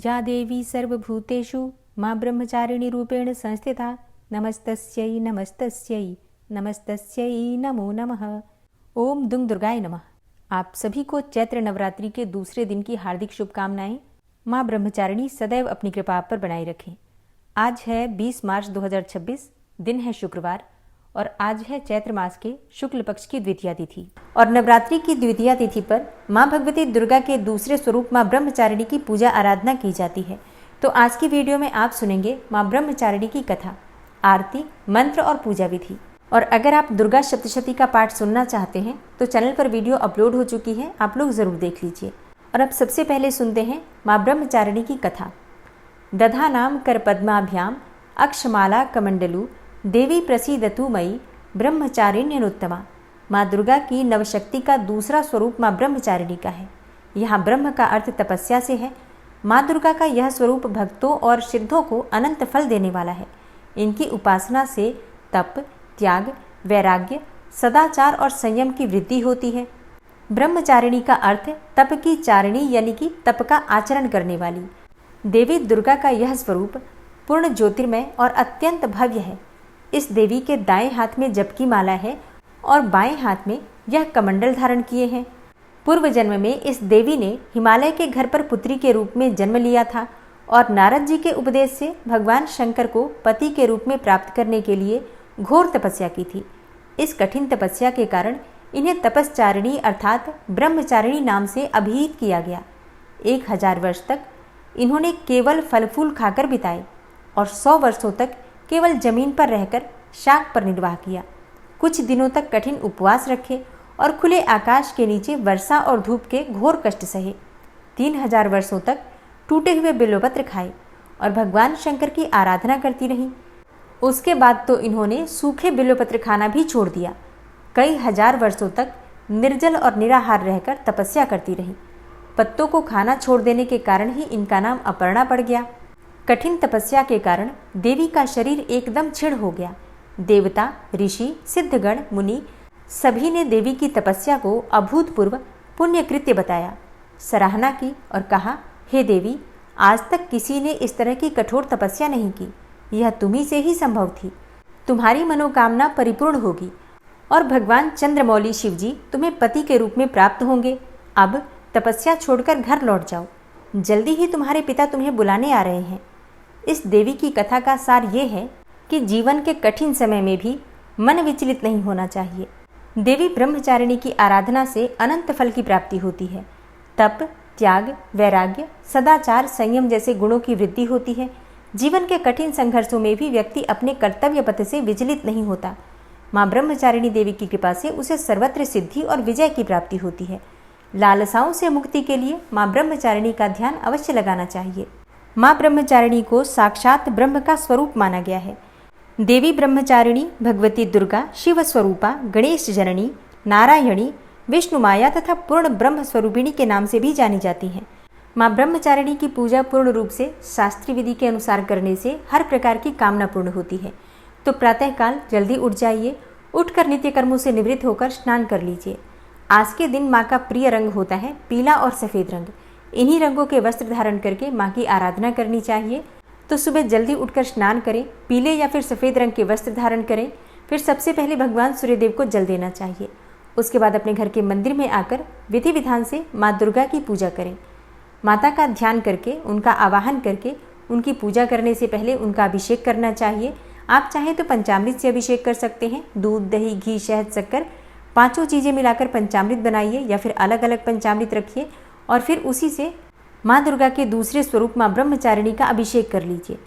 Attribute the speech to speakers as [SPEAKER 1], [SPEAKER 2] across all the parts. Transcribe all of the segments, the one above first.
[SPEAKER 1] या देवी सर्वभूतेषु मां ब्रह्मचारिणी रूपेण संस्थिता नमस्तस्यै नमस्तस्यै नमस्तस्यै नमो नमः। ओम दुंग दुर्गाय नमः। आप सभी को चैत्र नवरात्रि के दूसरे दिन की हार्दिक शुभकामनाएं। मां ब्रह्मचारिणी सदैव अपनी कृपा आप पर बनाए रखें। आज है 20 मार्च 2026, दिन है शुक्रवार और आज है चैत्र मास के शुक्ल पक्ष की द्वितीया तिथि। और नवरात्रि की द्वितीया तिथि पर मां भगवती दुर्गा के दूसरे स्वरूप मां ब्रह्मचारिणी की पूजा आराधना की जाती है। तो आज की वीडियो में आप सुनेंगे मां ब्रह्मचारिणी की कथा, आरती, मंत्र और पूजा विधि। और अगर आप दुर्गा सप्तशती का पाठ सुनना चाहते हैं तो चैनल पर वीडियो अपलोड हो चुकी है, आप लोग जरूर देख लीजिए। और अब सबसे पहले सुनते हैं मां ब्रह्मचारिणी की कथा। दधा नाम कर पद्माभ्याम अक्षमाला कमंडलू देवी प्रसीदतु मयि ब्रह्मचारिण्यनुत्तमा। माँ दुर्गा की नवशक्ति का दूसरा स्वरूप माँ ब्रह्मचारिणी का है। यहाँ ब्रह्म का अर्थ तपस्या से है। माँ दुर्गा का यह स्वरूप भक्तों और सिद्धों को अनंत फल देने वाला है। इनकी उपासना से तप, त्याग, वैराग्य, सदाचार और संयम की वृद्धि होती है। ब्रह्मचारिणी का अर्थ तप की चारिणी यानी कि तप का आचरण करने वाली। देवी दुर्गा का यह स्वरूप पूर्ण ज्योतिर्मय और अत्यंत भव्य है। इस देवी के दाएं हाथ में जप की माला है और बाएं हाथ में यह कमंडल धारण किए हैं। पूर्व जन्म में इस देवी ने हिमालय के घर पर पुत्री के रूप में जन्म लिया था और नारद जी के उपदेश से भगवान शंकर को पति के रूप में प्राप्त करने के लिए घोर तपस्या की थी। इस कठिन तपस्या के कारण इन्हें तपस्चारिणी अर्थात ब्रह्मचारिणी नाम से अभिहित किया गया। 1000 वर्ष तक इन्होंने केवल फल फूल खाकर बिताए और 100 वर्षों तक केवल जमीन पर रहकर शाक पर निर्वाह किया। कुछ दिनों तक कठिन उपवास रखे और खुले आकाश के नीचे वर्षा और धूप के घोर कष्ट सहे। 3000 वर्षों तक टूटे हुए बिल्वपत्र खाए और भगवान शंकर की आराधना करती रहीं। उसके बाद तो इन्होंने सूखे बिल्वपत्र खाना भी छोड़ दिया। कई हजार वर्षों तक निर्जल और निराहार रहकर तपस्या करती रहीं। पत्तों को खाना छोड़ देने के कारण ही इनका नाम अपर्णा पड़ गया। कठिन तपस्या के कारण देवी का शरीर एकदम क्षीण हो गया। देवता, ऋषि, सिद्धगण, मुनि सभी ने देवी की तपस्या को अभूतपूर्व पुण्य कृत्य बताया, सराहना की और कहा, हे देवी, आज तक किसी ने इस तरह की कठोर तपस्या नहीं की। यह तुम्ही से ही संभव थी। तुम्हारी मनोकामना परिपूर्ण होगी और भगवान चंद्रमौली शिवजी तुम्हें पति के रूप में प्राप्त होंगे। अब तपस्या छोड़कर घर लौट जाओ। जल्दी ही तुम्हारे पिता तुम्हें बुलाने आ रहे हैं। इस देवी की कथा का सार ये है कि जीवन के कठिन समय में भी मन विचलित नहीं होना चाहिए। देवी ब्रह्मचारिणी की आराधना से अनंत फल की प्राप्ति होती है। तप, त्याग, वैराग्य, सदाचार, संयम जैसे गुणों की वृद्धि होती है। जीवन के कठिन संघर्षों में भी व्यक्ति अपने कर्तव्य पथ से विचलित नहीं होता। माँ ब्रह्मचारिणी देवी की कृपा से उसे सर्वत्र सिद्धि और विजय की प्राप्ति होती है। लालसाओं से मुक्ति के लिए माँ ब्रह्मचारिणी का ध्यान अवश्य लगाना चाहिए। माँ ब्रह्मचारिणी को साक्षात ब्रह्म का स्वरूप माना गया है। देवी ब्रह्मचारिणी भगवती दुर्गा शिव स्वरूपा, गणेश जननी, नारायणी, विष्णु माया तथा पूर्ण ब्रह्म स्वरूपिणी के नाम से भी जानी जाती हैं। माँ ब्रह्मचारिणी की पूजा पूर्ण रूप से शास्त्रीय विधि के अनुसार करने से हर प्रकार की कामना पूर्ण होती है। तो प्रातःकाल जल्दी उठ जाइए। उठकर नित्य कर्मों से निवृत्त होकर स्नान कर लीजिए। आज के दिन माँ का प्रिय रंग होता है पीला और सफ़ेद रंग। इन्हीं रंगों के वस्त्र धारण करके माँ की आराधना करनी चाहिए। तो सुबह जल्दी उठकर स्नान करें, पीले या फिर सफ़ेद रंग के वस्त्र धारण करें। फिर सबसे पहले भगवान सूर्यदेव को जल देना चाहिए। उसके बाद अपने घर के मंदिर में आकर विधि विधान से माँ दुर्गा की पूजा करें। माता का ध्यान करके, उनका आवाहन करके, उनकी पूजा करने से पहले उनका अभिषेक करना चाहिए। आप चाहें तो पंचामृत से अभिषेक कर सकते हैं। दूध, दही, घी, शहद, शक्कर, पांचों चीज़ें मिलाकर पंचामृत बनाइए या फिर अलग अलग पंचामृत रखिए और फिर उसी से माँ दुर्गा के दूसरे स्वरूप माँ ब्रह्मचारिणी का अभिषेक कर लीजिए।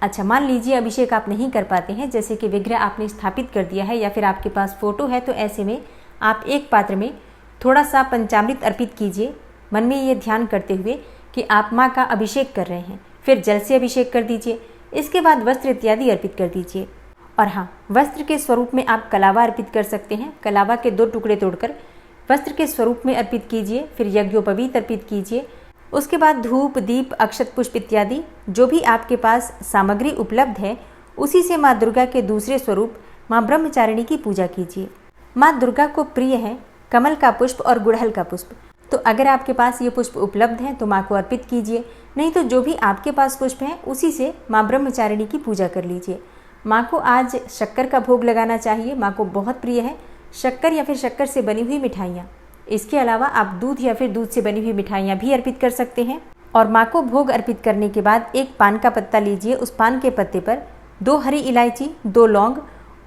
[SPEAKER 1] अच्छा, मान लीजिए अभिषेक आप नहीं कर पाते हैं, जैसे कि विग्रह आपने स्थापित कर दिया है या फिर आपके पास फोटो है, तो ऐसे में आप एक पात्र में थोड़ा सा पंचामृत अर्पित कीजिए, मन में ये ध्यान करते हुए कि आप माँ का अभिषेक कर रहे हैं। फिर जल से अभिषेक कर दीजिए। इसके बाद वस्त्र इत्यादि अर्पित कर दीजिए। और हाँ, वस्त्र के स्वरूप में आप कलावा अर्पित कर सकते हैं। कलावा के 2 टुकड़े तोड़कर वस्त्र के स्वरूप में अर्पित कीजिए। फिर यज्ञोपवीत अर्पित कीजिए। उसके बाद धूप, दीप, अक्षत पुष्प इत्यादि जो भी आपके पास सामग्री उपलब्ध है, उसी से माँ दुर्गा के दूसरे स्वरूप माँ ब्रह्मचारिणी की पूजा कीजिए। माँ दुर्गा को प्रिय है कमल का पुष्प और गुड़हल का पुष्प। तो अगर आपके पास ये पुष्प उपलब्ध हैं तो माँ को अर्पित कीजिए। नहीं तो जो भी आपके पास पुष्प हैं उसी से माँ ब्रह्मचारिणी की पूजा कर लीजिए। माँ को आज शक्कर का भोग लगाना चाहिए, माँ को बहुत प्रिय है शक्कर या फिर शक्कर से बनी हुई मिठाइयाँ। इसके अलावा आप दूध या फिर दूध से बनी हुई मिठाइयाँ भी अर्पित कर सकते हैं। और माँ को भोग अर्पित करने के बाद एक पान का पत्ता लीजिए, उस पान के पत्ते पर 2 हरी इलायची, 2 लौंग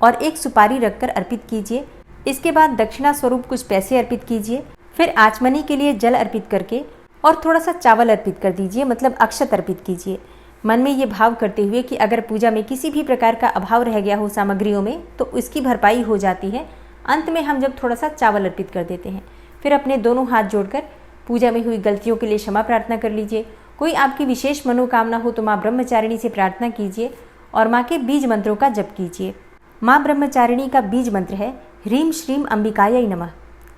[SPEAKER 1] और 1 सुपारी रखकर अर्पित कीजिए। इसके बाद दक्षिणा स्वरूप कुछ पैसे अर्पित कीजिए। फिर आचमनी के लिए जल अर्पित करके और थोड़ा सा चावल अर्पित कर दीजिए, मतलब अक्षत अर्पित कीजिए। मन में ये भाव करते हुए कि अगर पूजा में किसी भी प्रकार का अभाव रह गया हो सामग्रियों में तो इसकी भरपाई हो जाती है। अंत में हम जब थोड़ा सा चावल अर्पित कर देते हैं, फिर अपने दोनों हाथ जोड़कर पूजा में हुई गलतियों के लिए क्षमा प्रार्थना कर लीजिए। कोई आपकी विशेष मनोकामना हो तो माँ ब्रह्मचारिणी से प्रार्थना कीजिए और माँ के बीज मंत्रों का जप कीजिए। माँ ब्रह्मचारिणी का बीज मंत्र है ह्रीं श्रीं अंबिकायै नमः।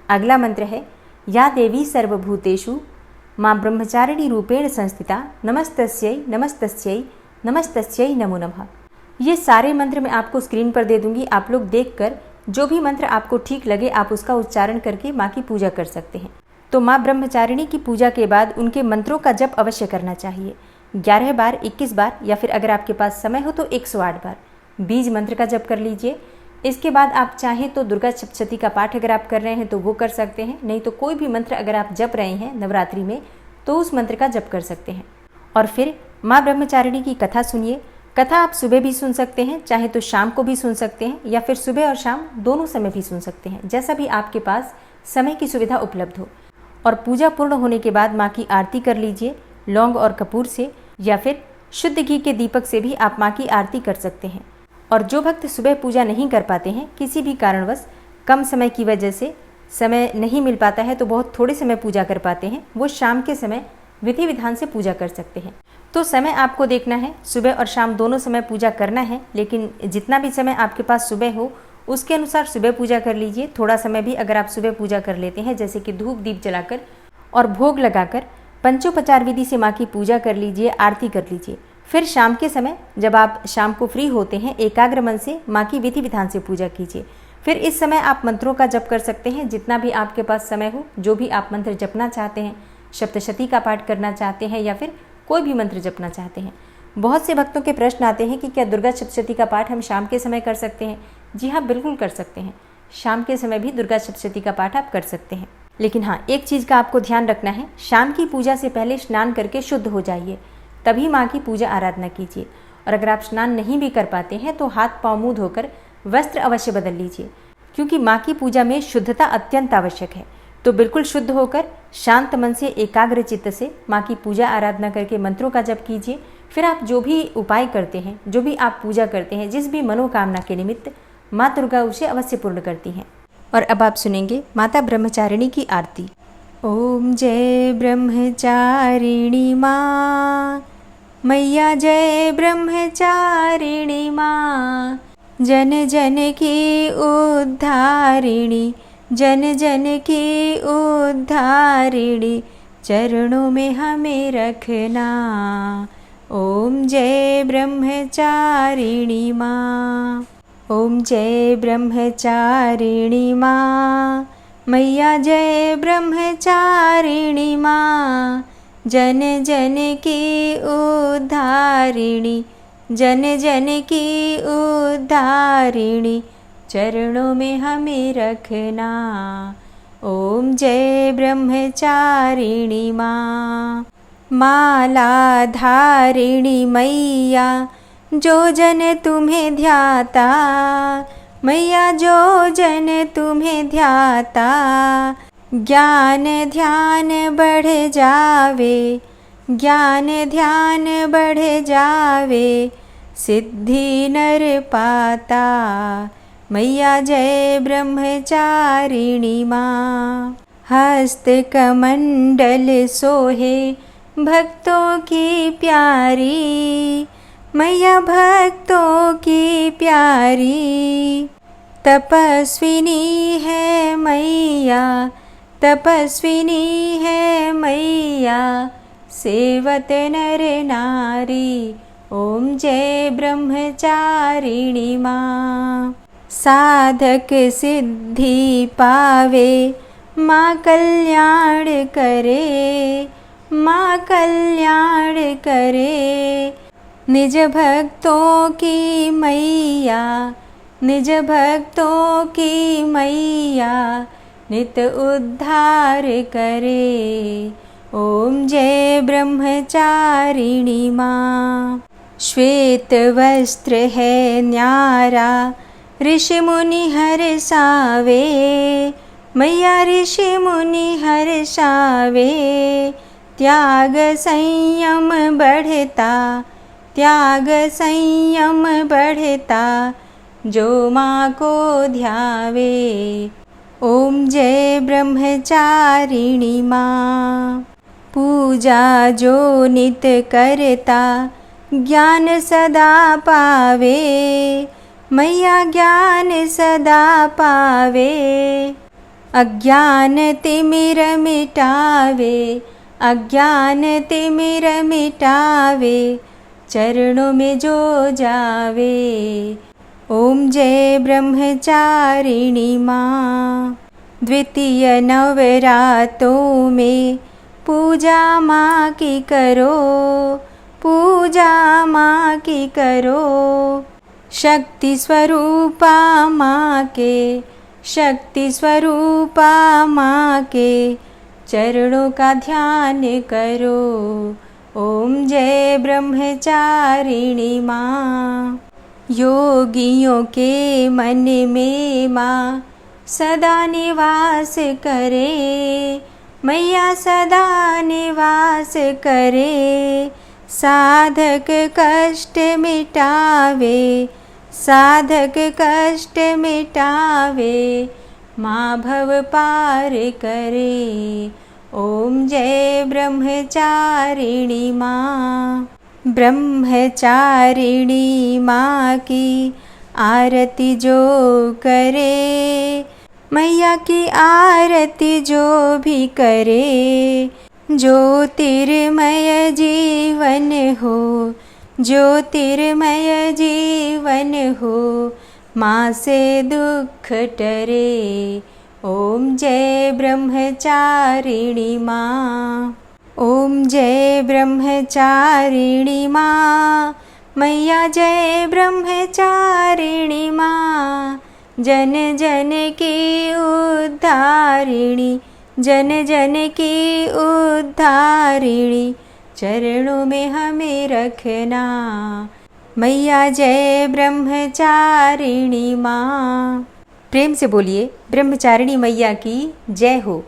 [SPEAKER 1] अगला मंत्र है या देवी सर्वभूतेषु माँ ब्रह्मचारिणी रूपेण संस्थिता नमस्तस्यै नमस्तस्यै नमस्तस्यै नमो नमः। ये सारे मंत्र मैं आपको स्क्रीन पर दे दूंगी, आप लोग देखकर जो भी मंत्र आपको ठीक लगे आप उसका उच्चारण करके माँ की पूजा कर सकते हैं। तो माँ ब्रह्मचारिणी की पूजा के बाद उनके मंत्रों का जप अवश्य करना चाहिए। 11 बार, 21 बार या फिर अगर आपके पास समय हो तो 108 बार बीज मंत्र का जप कर लीजिए। इसके बाद आप चाहें तो दुर्गा सप्तशती का पाठ अगर आप कर रहे हैं तो वो कर सकते हैं, नहीं तो कोई भी मंत्र अगर आप जप रहे हैं नवरात्रि में तो उस मंत्र का जप कर सकते हैं। और फिर माँ ब्रह्मचारिणी की कथा सुनिए। कथा आप सुबह भी सुन सकते हैं, चाहे तो शाम को भी सुन सकते हैं या फिर सुबह और शाम दोनों समय भी सुन सकते हैं, जैसा भी आपके पास समय की सुविधा उपलब्ध हो। और पूजा पूर्ण होने के बाद माँ की आरती कर लीजिए लौंग और कपूर से, या फिर शुद्ध घी के दीपक से भी आप माँ की आरती कर सकते हैं। और जो भक्त सुबह पूजा नहीं कर पाते हैं, किसी भी कारणवश कम समय की वजह से समय नहीं मिल पाता है तो बहुत थोड़े समय पूजा कर पाते हैं, वो शाम के समय विधि विधान से पूजा कर सकते हैं। तो समय आपको देखना है, सुबह और शाम दोनों समय पूजा करना है, लेकिन जितना भी समय आपके पास सुबह हो उसके अनुसार सुबह पूजा कर लीजिए। थोड़ा समय भी अगर आप सुबह पूजा कर लेते हैं, जैसे कि धूप दीप जलाकर और भोग लगाकर पंचोपचार विधि से माँ की पूजा कर लीजिए, आरती कर लीजिए। फिर शाम के समय जब आप शाम को फ्री होते हैं, एकाग्र मन से माँ की विधि विधान से पूजा कीजिए। फिर इस समय आप मंत्रों का जप कर सकते हैं, जितना भी आपके पास समय हो, जो भी आप मंत्र जपना चाहते हैं, सप्तशती का पाठ करना चाहते हैं या फिर कोई भी मंत्र जपना चाहते हैं। बहुत से भक्तों के प्रश्न आते हैं कि क्या दुर्गा सप्तशती का पाठ हम शाम के समय कर सकते हैं? जी हाँ, बिल्कुल कर सकते हैं। शाम के समय भी दुर्गा सप्तशती का पाठ आप कर सकते हैं। लेकिन हाँ, एक चीज़ का आपको ध्यान रखना है, शाम की पूजा से पहले स्नान करके शुद्ध हो जाइए, तभी माँ की पूजा आराधना कीजिए। और अगर आप स्नान नहीं भी कर पाते हैं तो हाथ पाँव मुँह धोकर वस्त्र अवश्य बदल लीजिए, क्योंकि माँ की पूजा में शुद्धता अत्यंत आवश्यक है। तो बिल्कुल शुद्ध होकर शांत मन से एकाग्र चित्त से माँ की पूजा आराधना करके मंत्रों का जप कीजिए। फिर आप जो भी उपाय करते हैं, जो भी आप पूजा करते हैं, जिस भी मनोकामना के निमित्त, माँ दुर्गा उसे अवश्य पूर्ण करती हैं। और अब आप सुनेंगे माता ब्रह्मचारिणी की आरती। ओम जय ब्रह्मचारिणी माँ, मैया जय ब्रह्मचारिणी माँ, जन जन की उद्धारिणी, जन जन की उद्धारिणी, चरणों में हमें रखना। ओम जय ब्रह्मचारिणी माँ, ओम जय ब्रह्मचारिणी माँ, मैया जय ब्रह्मचारिणी माँ, जन जन की उद्धारिणी, जन जन की उद्धारिणी, चरणों में हमें रखना। ओम जय ब्रह्मचारिणी माँ, माला धारिणी मैया, जो जन तुम्हें ध्याता, मैया जो जन तुम्हें ध्याता, ज्ञान ध्यान बढ़ जावे, ज्ञान ध्यान बढ़ जावे, सिद्धि नर पाता। मैया जय ब्रह्मचारिणी माँ, हस्त कमंडल सोहे भक्तों की प्यारी, मैया भक्तों की प्यारी, तपस्विनी है मैया, तपस्विनी है मैया, सेवत नर नारी। ओम जय ब्रह्मचारिणी माँ, साधक सिद्धि पावे, माँ कल्याण करे, माँ कल्याण करे। निज भक्तों की मैया, निज भक्तों की मैया, नित उद्धार करे। ओम जय ब्रह्मचारिणी माँ। श्वेत वस्त्र है न्यारा, ऋषि मुनि हर्षावे। मैया ऋषि मुनि हर्षावे। त्याग संयम बढ़ता, त्याग संयम बढ़ता, जो माँ को ध्यावे। ओम जय ब्रह्मचारिणी माँ। पूजा जो नित करता, ज्ञान सदा पावे। मैया ज्ञान सदा पावे। अज्ञान तिमिर मिटावे, अज्ञान तिमिर मिटावे, चरणों में जो जावे। ओम जय ब्रह्मचारिणी माँ। द्वितीय नवरातों में पूजा माँ की करो, पूजा माँ की करो। शक्ति स्वरूपा माँ के, शक्ति स्वरूपा माँ के, चरणों का ध्यान करो। ओम जय ब्रह्मचारिणी माँ। योगियों के मन में माँ सदा निवास करे। मैया सदा निवास करे। साधक कष्ट मिटावे, साधक कष्ट मिटावे, माँ भव पार करे। ओम जय ब्रह्मचारिणी माँ। ब्रह्मचारिणी माँ की आरती जो करे, मैया की आरती जो भी करे, ज्योतिर्मय जीवन हो, ज्योतिर्मय जीवन हो, माँ से दुख टरे। ओम जय ब्रह्मचारिणी माँ। ओम जय ब्रह्मचारिणी माँ। मैया जय ब्रह्मचारिणी माँ। जन जन की उद्धारिणी, जन जन की उद्धारिणी, चरणों में हमें रखना। मैया जय ब्रह्मचारिणी माँ। प्रेम से बोलिए ब्रह्मचारिणी मैया की जय हो।